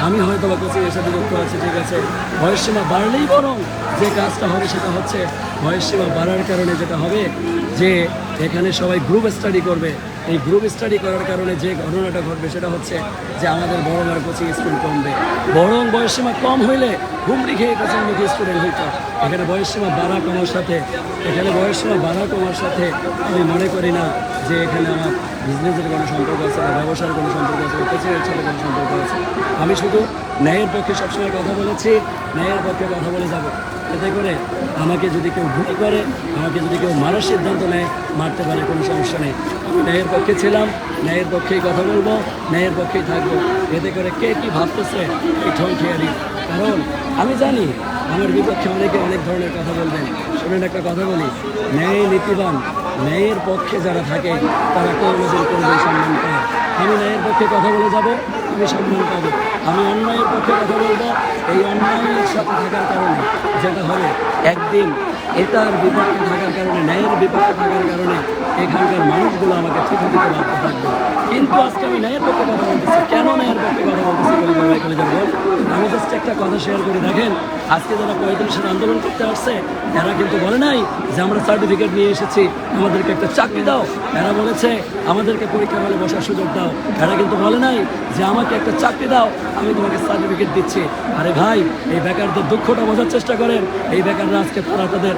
আমি হয়তো বা কোচিংয়ের সাথে যুক্ত আছি, ঠিক আছে, বয়সসীমা বাড়লেই বরং যে কাজটা হবে সেটা হচ্ছে বয়সসীমা বাড়ার কারণে যেটা হবে যে এখানে সবাই গ্রুপ স্টাডি করবে। এই গ্রুপ স্টাডি করার কারণে যে ঘটনাটা ঘটবে সেটা হচ্ছে যে আমাদের বরং আর কোচিং স্টুডেন্ট কমবে। বরং বয়সসীমা কম হইলে হুমড়ি খেয়ে কোচিংমুখী স্টুডেন্ট হইত। এখানে বয়সসীমা বাড়া কমার সাথে আমি মনে করি না যে এখানে আমার বিজনেসের কোনো সম্পর্ক আছে বা ব্যবসার কোনো সম্পর্ক আছে বা কোচিংয়ের সাথে কোনো সম্পর্ক আছে। আমি শুধু ন্যায়ের পক্ষে সবসময় কথা বলেছি, ন্যায়ের পক্ষে কথা বলে যাব। এতে করে আমাকে যদি কেউ গুলি করে, আমাকে যদি কেউ মারার সিদ্ধান্ত নেয়, মারতে পারে, কোনো সমস্যা নেই। আমি ন্যায়ের পক্ষে ছিলাম, ন্যায়ের পক্ষেই কথা বলবো, ন্যায়ের পক্ষেই থাকবো। এতে করে কে কী ভাবতেছে এই ঠন খেয়ালি, কারণ আমি জানি আমার বিপক্ষে অনেকে অনেক ধরনের কথা বলবেন। শুনেন, একটা কথা বলি, ন্যায় নীতিবান, ন্যায়ের পক্ষে যারা থাকে তারা কর্মজীবী করবে, সম্মান পায়। আমি ন্যায়ের পক্ষে কথা বলে যাব, আমি সম্মান পাবো। আমি অন্যায়ের পক্ষে কথা বলবো, এই অন্যায়ের সাথে থাকার কারণে যেটা হবে একদিন এটার বিপক্ষে থাকার কারণে, ন্যায়ের বিপক্ষে থাকার কারণে এখানকার মানুষগুলো আমাকে চিঠি দিতে বাধ্য থাকবে। কিন্তু আজকে আমি ন্যায়ের পক্ষে কথা বলতেছি। কেন ন্যায়ের পক্ষে কথা বলতেছি? আমি জাস্ট একটা কথা শেয়ার করি। দেখেন, আজকে যারা 35-এর আন্দোলন করতে আসছে এরা কিন্তু বলে নাই যে আমরা সার্টিফিকেট নিয়ে এসেছি, আমাদেরকে একটা চাকরি দাও। এরা বলেছে আমাদেরকে পরীক্ষা হলে বসার সুযোগ দাও। এরা কিন্তু বলে নাই যে আমাকে একটা চাকরি দাও, আমি তোমাকে সার্টিফিকেট দিচ্ছি। আরে ভাই, এই বেকারদের দুঃখটা বোঝার চেষ্টা করেন। এই বেকাররা আজকে তারা তাদের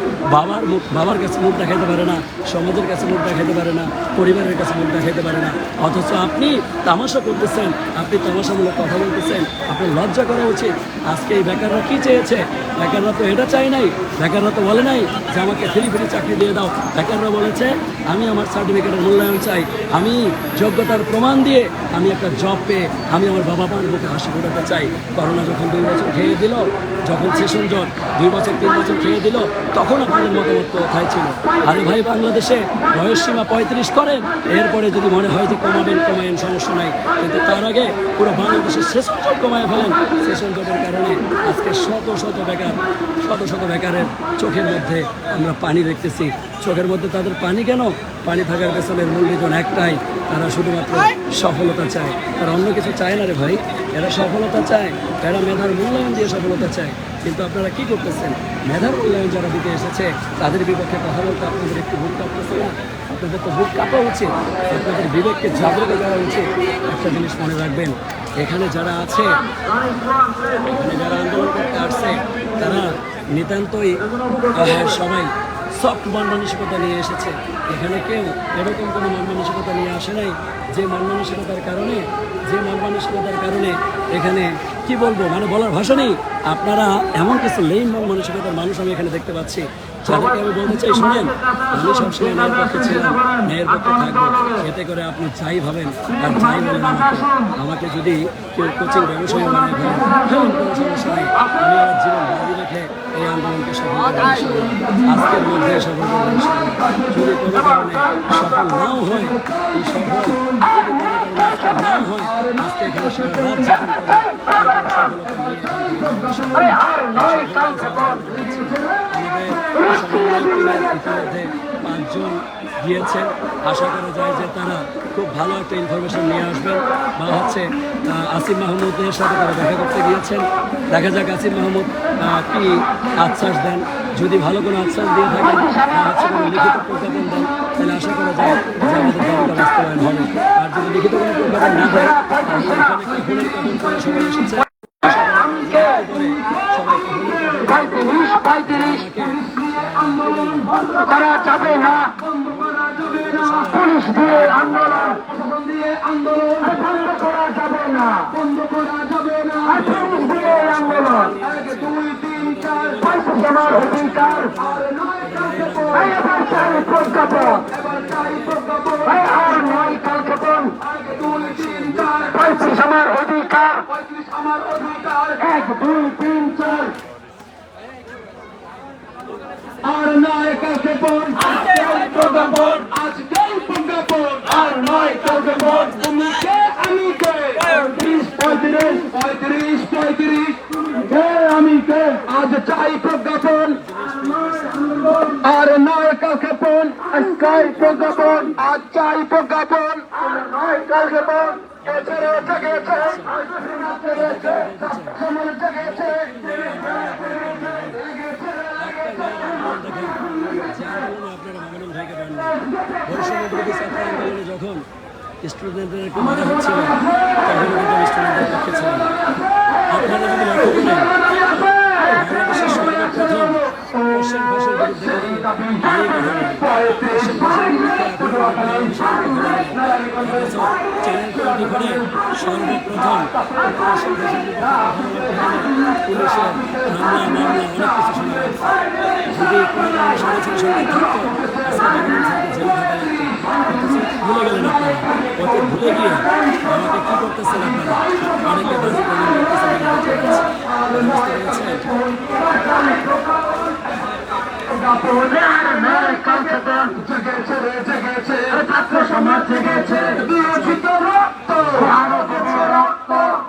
বাবার কাছে মুখ দেখাইতে পারে না, সমাজের কাছে মুখ দেখাইতে পারে না, পরিবারের কাছে মুখ দেখাইতে পারে না। অথচ আপনি তামাশা করতেছেন, আপনি তামাশামূলক কথা বলতেছেন। আপনার লজ্জা করা উচিত। আজকে এই বেকাররা কী চেয়েছে? বেকাররা তো এটা চাই নাই। বেকাররা তো বলে নাই যে আমাকে ফ্রি চাকরি দিয়ে দাও। বেকাররা বলেছে আমি আমার সার্টিফিকেটের মূল্যায়ন চাই, আমি যোগ্যতার প্রমাণ দিয়ে আমি একটা জব পেয়ে আমি আমার বাবা মার বুকে হাসি ফোটাতে চাই। করোনা যখন 2 বছর খেয়ে দিল, যখন সেশন জট 2 বছর 3 বছর খেয়ে দিল, তখন আপনাদের মতামত কোথায় ছিল? আরে ভাই, বাংলাদেশে বয়সসীমা 35 করেন, এরপরে যদি মনে হয় যে কমায়েন, সমস্যা নাই। কিন্তু তার আগে পুরো বাংলাদেশের সেশন জট কমায় ফেলেন। সেশন জটের কারণে আজকে শত শত বেকারের চোখের মধ্যে আমরা পানি দেখতেছি। চোখের মধ্যে তাদের পানি কেন? পানি থাকার পেছনের মূল রিজন একটাই, তারা শুধুমাত্র সফলতা চায়। তারা অন্য কিছু চায় না রে ভাই, এরা সফলতা চায়, এরা মেধার মূল্যায়ন দিয়ে সফলতা চায়। কিন্তু আপনারা কি করতেছেন? মেধার মূল্যায়ন যারা দিতে এসেছে তাদের বিপক্ষে কথা বলতে আপনাদের একটু বুক কাঁপতেছে না? আপনাদের তো বুক কাঁপা উচিত, আপনাদের বিবেককে জাগ্রত করা উচিত। একটা জিনিস মনে রাখবেন, এখানে যারা আছে, এখানে যারা আন্দোলন করতে আসছে তারা নিতান্তই সবাই সফট মন মানসিকতা নিয়ে এসেছে। এখানে কেউ এরকম কোনো মন মানসিকতা নিয়ে আসে নাই যে মন মানসিকতার কারণে এখানে কি বলবো, মানে বলার ভাষা নেই। আপনারা এমন কিছু লেইন মন মানসিকতার মানুষ আমি এখানে দেখতে পাচ্ছি, যাদেরকে আমি বলতে চাই, শুনেন, আমি সবসময় ন্যায়ের পক্ষে ছিলাম, ন্যায়ের পক্ষে থাকবো। এতে করে আপনি যাই ভাবেন আর যাই বলেন আমাকে যদি কেউ কোচিং ব্যবসায়ী মনে করেন, কোনো সমস্যা নেই। আমি আমার জীবন বাজি রেখে এই আন্দোলনকে সফল করবো, আজকের মধ্যে সফল করবো। যদি কোনো কারণে সফল নাও হয়, এই সফল নাও হয়, আজকে এখানে সারা রাত যাপন করবো। ইতিমধ্যে 5 জন গিয়েছেন। আশা করা যায় যে তারা খুব ভালো একটা ইনফরমেশন নিয়ে আসবেন। বা হচ্ছে আসিফ মাহমুদের সাথে তারা দেখা করতে গিয়েছেন। দেখা যাক আসিফ মাহমুদ কি আশ্বাস দেন। যদি ভালো কোনো আশ্বাস দিয়ে থাকেন বা হচ্ছে কোনো লিখিত প্রজ্ঞাপন দেন, তাহলে আশা করা যায় যে আমাদের দাবিটা বাস্তবায়ন হবে। আর যদি লিখিত কোনো আপনাদের না হয় তাহলে এখানে কাপড়ের কাপড় করে সবাই এসেছে করা যাবে না, পুলিশ দিয়ে আন্দোলন বন্ধ করা যাবে না, পুলিশ দিয়ে আন্দোলন আমার অধিকার প্রজ্ঞাপন আর নয় কালক্ষেপণ পঁয়ত্রিশ আমার অধিকার 1, 2, 3, 4 আর নয় কালক্ষেপণ প্রজ্ঞাপন আজকেই প্রজ্ঞাপন আর নয় কালক্ষেপণ তুমি কে আমি কে 35 কে আমি কে আজ চাই প্রজ্ঞাপন আর নয় কালক্ষেপণ আজকাই প্রজ্ঞাপন আজ চাই প্রজ্ঞাপন নয় কালক্ষেপণ এছাড়া জেগেছে সময় জেগেছে যখন স্টুডেন্টদের একটু মারা হচ্ছিল তখন কিন্তু স্টুডেন্টদের পক্ষে ছিল আপনারা যদি লক্ষ্য করেন বাংলাদেশের সর্বপ্রথম পশ্চিম ভাষার বিরুদ্ধে পশ্চিম ভাষার বিরুদ্ধে চ্যানেল কমিটি করে সর্বপ্রথম পশ্চিম ভাষার পুলিশের হামলা মামলা অনেক কিছু শুনে যদি কোনো কারণে সমাজের সঙ্গে থাকতো ভুলে গেলেন আপনারা ওকে ভুলে গিয়ে আমাকে কি করতেছেন আপনারা অনেকে বাজি ছাত্র সমাজ জেগেছে বিরোচিত রক্ত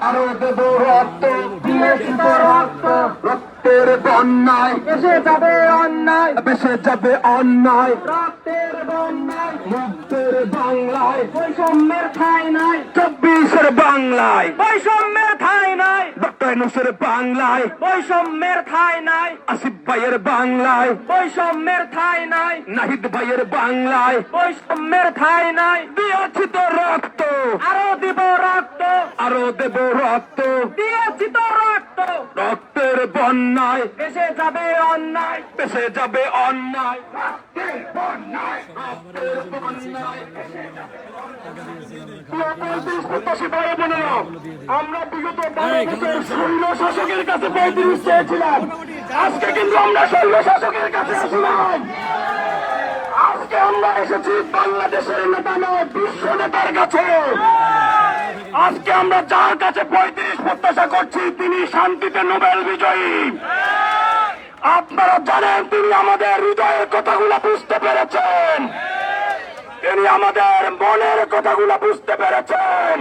আরো দেব রক্ত বিরোচিত রক্ত রক্তের বন্যায় বেসে যাবে অন্যায় রক্তের বন্যায় মুক্তের বাংলায় বৈষম্যের ঠাঁই নাই 24-এর বাংলায় বৈষম্যের ঠাঁই নাই ডক্টর ইউনূসের বাংলায় বৈষম্যের ঠাঁই নাই আসিফ ভাইয়ের বাংলায় বৈষম্যের ঠাঁই নাই নাহিদ ভাইয়ের বাংলায় বৈষম্যের ঠাঁই নাই দিয়েছি তো রক্ত আরো দিব রক্ত দিয়েছি তো রক্ত রক্তের বন্যায় বেসে যাবে অন্যায় রক্তের বন্যায় আমরা বিগত বাংলাদেশের শৈল শাসকের কাছে 35 চেয়েছিলাম আজকে কিন্তু আমরা শৈল শাসকের কাছে আসলাম আজকে আমরা এসেছি বাংলাদেশের নেতা নয় বিশ্ব নেতার কাছে আজকে আমরা যার কাছে 35 প্রত্যাশা করছি তিনি শান্তিতে নোবেল বিজয়ী আপনারা জানেন তিনি আমাদের হৃদয়ের কথাগুলো বুঝতে পেরেছেন তিনি আমাদের মনের কথাগুলো বুঝতে পেরেছেন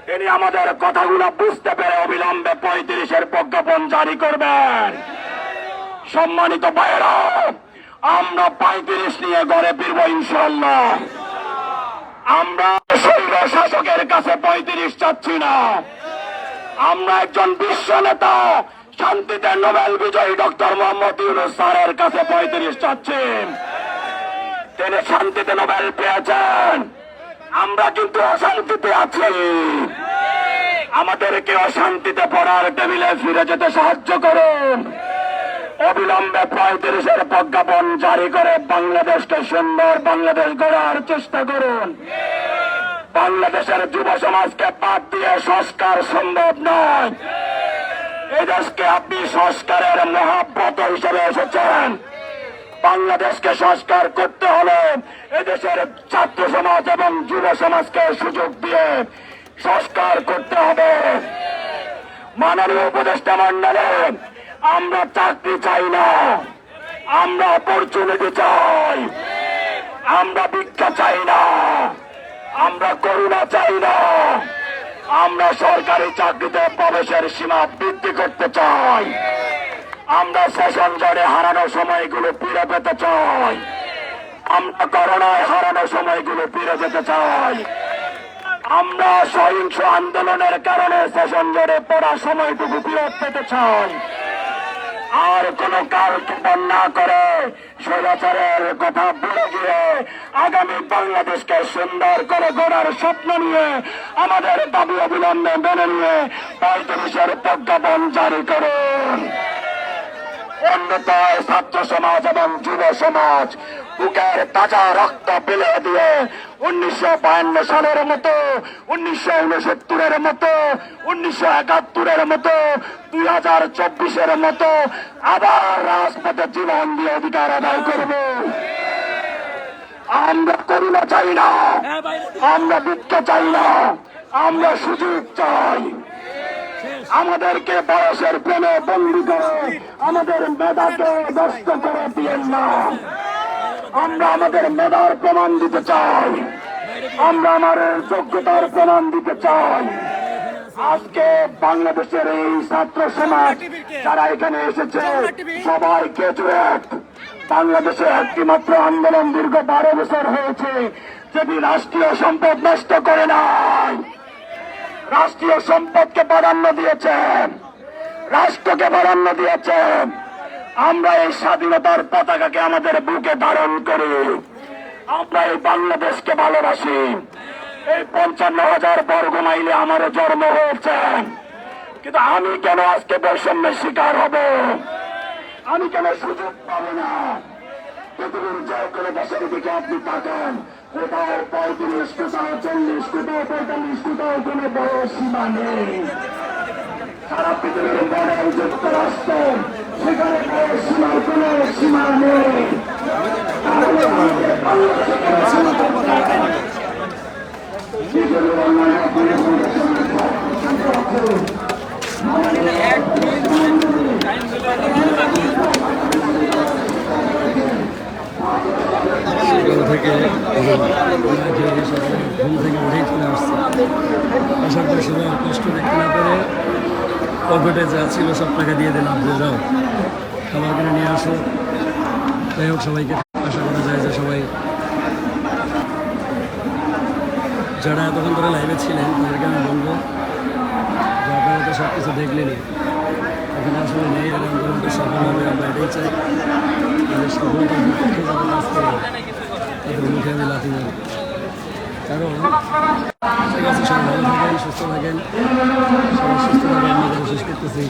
তিনি আমাদের কথাগুলো বুঝতে পেরে অবিলম্বে 35-এর প্রজ্ঞাপন জারি করবেন সম্মানিত ভাইয়েরা আমরা 35 নিয়ে ঘরে ফিরবো ইনশাআল্লাহ আমরা শৈল শাসকের কাছে 35 চাচ্ছি না আমরা একজন বিশ্ব নেতা শান্তিতে নোবেল বিজয়ী ডক্টর মোহাম্মদ ইউনূস স্যারের কাছে 35 চাচ্ছি তিনি শান্তিতে নোবেল পেয়েছেন আমরা কিন্তু অশান্তিতে আছি আমাদেরকে অশান্তিতে পড়ার টেবিলে ফিরে যেতে সাহায্য করুন অবিলম্বে 35-এর প্রজ্ঞাপন জারি করে বাংলাদেশকে সুন্দর বাংলাদেশ গড়ার চেষ্টা করুন বাংলাদেশের যুব সমাজকে বাদ দিয়ে সংস্কার সম্ভব নয় এই দেশকে আপনি সংস্কারের মহাব্রত হিসেবে এসেছেন বাংলাদেশকে সংস্কার করতে হলে এদেশের ছাত্র সমাজ এবং যুব সমাজকে সুযোগ দিয়ে সংস্কার করতে হবে মাননীয় উপদেষ্টা মণ্ডলে আমরা চাকরি চাই না আমরা অপরচুনিটি চাই আমরা ভিক্ষা চাই না আমরা করুণা চাই না আমরা সরকারি চাকরিতে প্রবেশের সীমা বৃদ্ধি করতে চাই আমরা সেশন জটে হারানো সময়গুলো ফিরে পেতে চাই আমরা করোনায় হারানো সময়গুলো ফিরে যেতে চাই আমরা সহিংস আন্দোলনের কারণে সেশন জটে পড়া সময়টুকু ফিরত পেতে চাই আর কোন কাল ক্ষেপণ না করে স্বৈরাচারের কথা ভুলে গিয়ে আগামী বাংলাদেশকে সুন্দর করে গড়ার স্বপ্ন নিয়ে আমাদের দাবি অবিলম্বে মেনে নিয়ে ৩৫ প্রজ্ঞাপন জারি করুন। অন্যথায় ছাত্র সমাজ এবং যুব সমাজ বুকের তাজা রক্ত বিলিয়ে দিয়ে ১৯৫২ সালের মতো, ১৯৬৯-এর মতো, ১৯৭১-এর মতো, ২০২৪-এর মতো আবার রাজপথে জীবন দিয়ে অধিকার আদায় করব। আমরা করুণা চাই না, আমরা দুঃখ চাই না, আমরা সুযোগ চাই। আমাদেরকে বয়সের প্রেমে বন্দী করে আমাদের মেধাকে নষ্ট করে দিয়েন না। আমরা আমাদের মেধার প্রমাণ দিতে চাই, আমরা আমাদের যোগ্যতার প্রমাণ দিতে চাই। আজকে বাংলাদেশের এই ছাত্র সমাজ যারা এখানে এসেছে সবাই গ্রাজুয়েট। বাংলাদেশে একটি মাত্র আন্দোলন দীর্ঘ 12 বছর হয়েছে যেটি রাষ্ট্রীয় সম্পদ নষ্ট করে নাই, রাষ্ট্রীয় সম্পদকে প্রাধান্য দিয়েছেন, রাষ্ট্রকে প্রাধান্য দিয়েছেন। আমরা এই স্বাধীনতার পতাকাকে আমাদের বুকে ধারণ করি, আমরা এই বাংলাদেশকে ভালোবাসি। এই ৫৫,০০০ বর্গ মাইলে আমারও জন্ম হয়েছে, কিন্তু আমি কেন আজকে বৈষম্যের শিকার হব? আমি কেন সুযোগ পাবো না? পৃথিবীর যে কোনো দেশের দিকে আপনি তাকান, কোথাও ৩৫, কোথাও ৪০, কোথাও ৪৫, কোথাও কোনো বড় সীমা নেই। সারা পৃথিবীর মডেল যুক্তরাষ্ট্র, সেখানে বড় সীমার কোন সীমা নেই। তাহলে আমাদের বাংলাদেশের সকাল থেকে ঘুম থেকে উঠেই চলে আসছে। আসার পর সবাই কষ্ট দেখতে না পেরে পকেটে যা ছিল সব টাকা দিয়ে দিলাম যে যাও খাবার কিনে নিয়ে আসো। যাই হোক, সবাইকে আশা করা যায় যে সবাই যারা এতক্ষণ ধরে লাইভে ছিলেন তাদেরকে আমি বলবো যে আপনারা তো সব কিছু দেখলেনই, এখানে আসলে নেই। এর আন্দোলনটা সফল হবে, আমরা এটাই চাই। তাদের সফলতার বিপক্ষে যারা কাজ করবে তাদের মুখে আমি লাথি মারি। কারণ ঠিক আছে, সবাই ভালো থাকেন, সুস্থ থাকেন, সবাই সুস্থ থাকেন। আমাদের শেষ করতেছি।